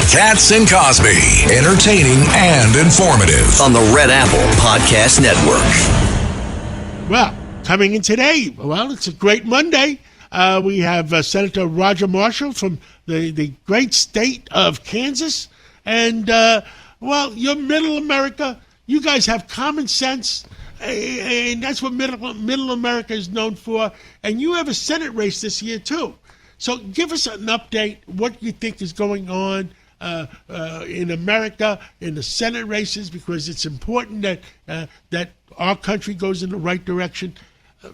Katz and Cosby, entertaining and informative on the Red Apple Podcast Network. Well, coming in today, it's a great Monday. We have Senator Roger Marshall from the great state of Kansas. And, you're middle America. You guys have common sense. And that's what middle America is known for. And you have a Senate race this year, too. So give us an update, what you think is going on in America, in the Senate races, because it's important that our country goes in the right direction.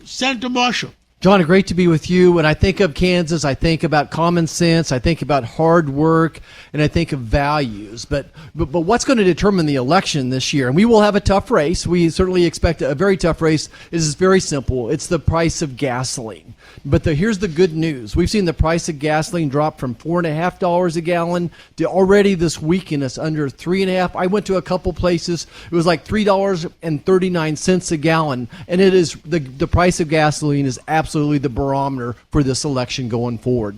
Senator Marshall. John, great to be with you. When I think of Kansas, I think about common sense, I think about hard work, and I think of values. But what's going to determine the election this year? And we will have a tough race. We certainly expect a very tough race. It is very simple. It's the price of gasoline. But here's the good news. We've seen the price of gasoline drop from $4.50 a gallon to already this weekend it's under $3.50. I went to a couple places. It was like $3.39 a gallon. And it is the price of gasoline is absolutely the barometer for this election going forward.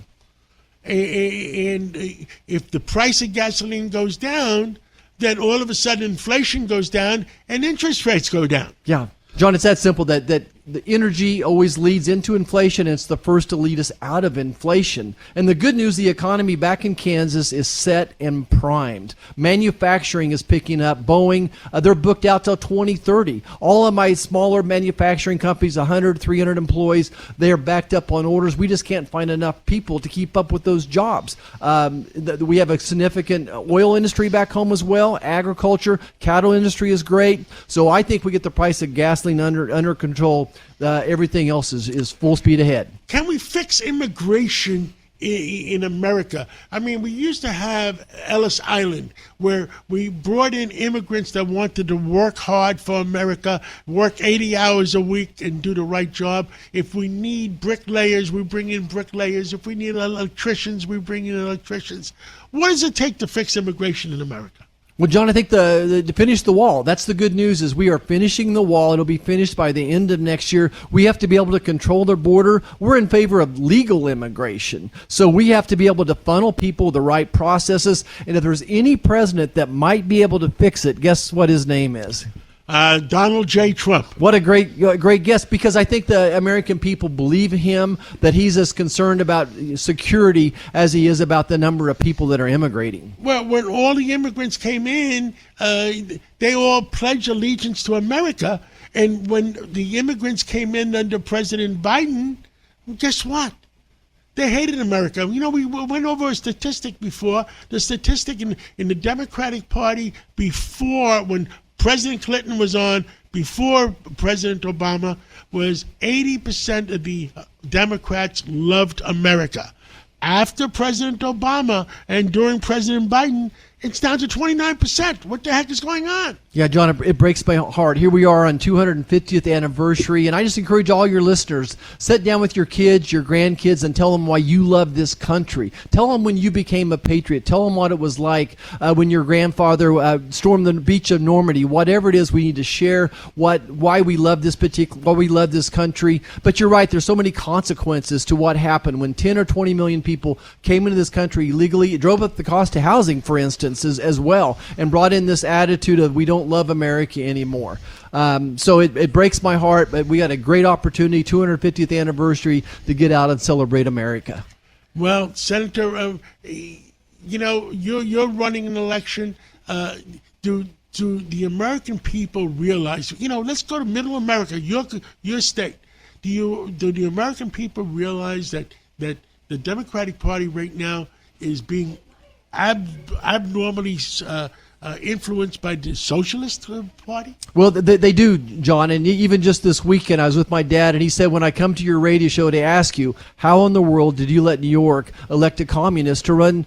And if the price of gasoline goes down, then all of a sudden inflation goes down and interest rates go down. Yeah. John, it's that simple that the energy always leads into inflation, and it's the first to lead us out of inflation. And the good news, the economy back in Kansas is set and primed. Manufacturing is picking up. Boeing, they're booked out till 2030. All of my smaller manufacturing companies, 100, 300 employees, they are backed up on orders. We just can't find enough people to keep up with those jobs. We have a significant oil industry back home as well. Agriculture, cattle industry is great. So I think we get the price of gasoline under control. Everything else is full speed ahead. Can we fix immigration in America? I mean, we used to have Ellis Island, where we brought in immigrants that wanted to work hard for America, work 80 hours a week and do the right job. If we need bricklayers, we bring in bricklayers. If we need electricians, we bring in electricians. What does it take to fix immigration in America? Well, John, I think to finish the wall, that's the good news is we are finishing the wall. It'll be finished by the end of next year. We have to be able to control their border. We're in favor of legal immigration. So we have to be able to funnel people the right processes. And if there's any president that might be able to fix it, guess what his name is? Donald J. Trump. What a great guess, because I think the American people believe him, that he's as concerned about security as he is about the number of people that are immigrating. Well, when all the immigrants came in, they all pledged allegiance to America. And when the immigrants came in under President Biden, guess what? They hated America. You know, we went over a statistic before. The statistic in the Democratic Party before, when President Clinton was on, before President Obama, was 80% of the Democrats loved America. After President Obama and during President Biden, it's down to 29%. What the heck is going on? Yeah, John, it breaks my heart. Here we are on 250th anniversary, and I just encourage all your listeners, sit down with your kids, your grandkids, and tell them why you love this country. Tell them when you became a patriot. Tell them what it was like when your grandfather stormed the beach of Normandy. Whatever it is, we need to share why we love this country. But you're right, there's so many consequences to what happened when 10 or 20 million people came into this country illegally. It drove up the cost of housing, for instance, as well, and brought in this attitude of we don't love America anymore. So it breaks my heart, but we got a great opportunity, 250th anniversary, to get out and celebrate America. Well, Senator, you're running an election. Do the American people realize? Let's go to Middle America, your state. Do the American people realize that the Democratic Party right now is being abnormally influenced by the Socialist Party? Well, they do, John. And even just this weekend, I was with my dad, and he said, when I come to your radio show to ask you, how in the world did you let New York elect a communist to run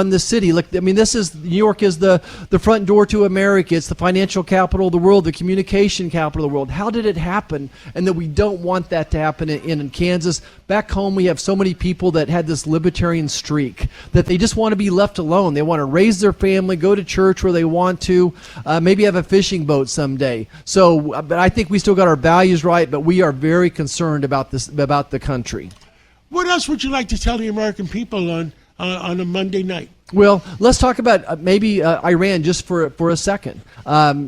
the city? Look, I mean, New York is the front door to America. It's the financial capital of the world, the communication capital of the world. How did it happen? And that we don't want that to happen in Kansas. Back home, we have so many people that had this libertarian streak that they just want to be left alone. They want to raise their family, go to church where they want to, maybe have a fishing boat someday. So, but I think we still got our values right, but we are very concerned about the country. What else would you like to tell the American people on on a Monday night. Well, let's talk about maybe Iran just for a second.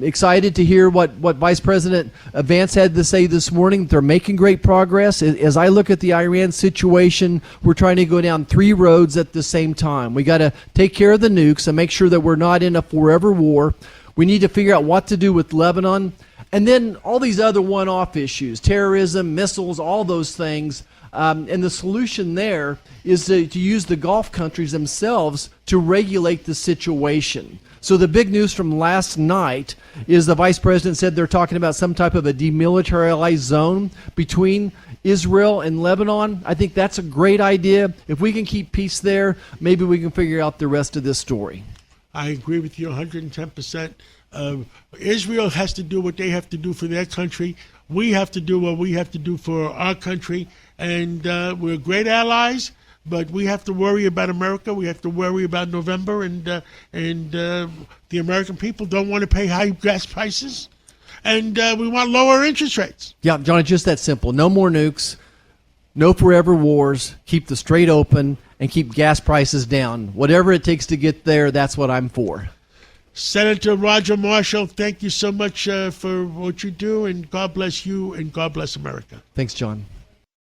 Excited to hear what Vice President Vance had to say this morning. They're making great progress. As I look at the Iran situation, we're trying to go down 3 roads at the same time. We got to take care of the nukes and make sure that we're not in a forever war. We need to figure out what to do with Lebanon. And then all these other one-off issues, terrorism, missiles, all those things. And the solution there is to use the Gulf countries themselves to regulate the situation. So the big news from last night is the vice president said they're talking about some type of a demilitarized zone between Israel and Lebanon. I think that's a great idea. If we can keep peace there, maybe we can figure out the rest of this story. I agree with you 110%. Israel has to do what they have to do for their country. We have to do what we have to do for our country. And we're great allies, but we have to worry about America. We have to worry about November. And the American people don't want to pay high gas prices. And we want lower interest rates. Yeah, John, it's just that simple. No more nukes. No forever wars. Keep the strait open and keep gas prices down. Whatever it takes to get there, that's what I'm for. Senator Roger Marshall, thank you so much for what you do, and God bless you, and God bless America. Thanks, John.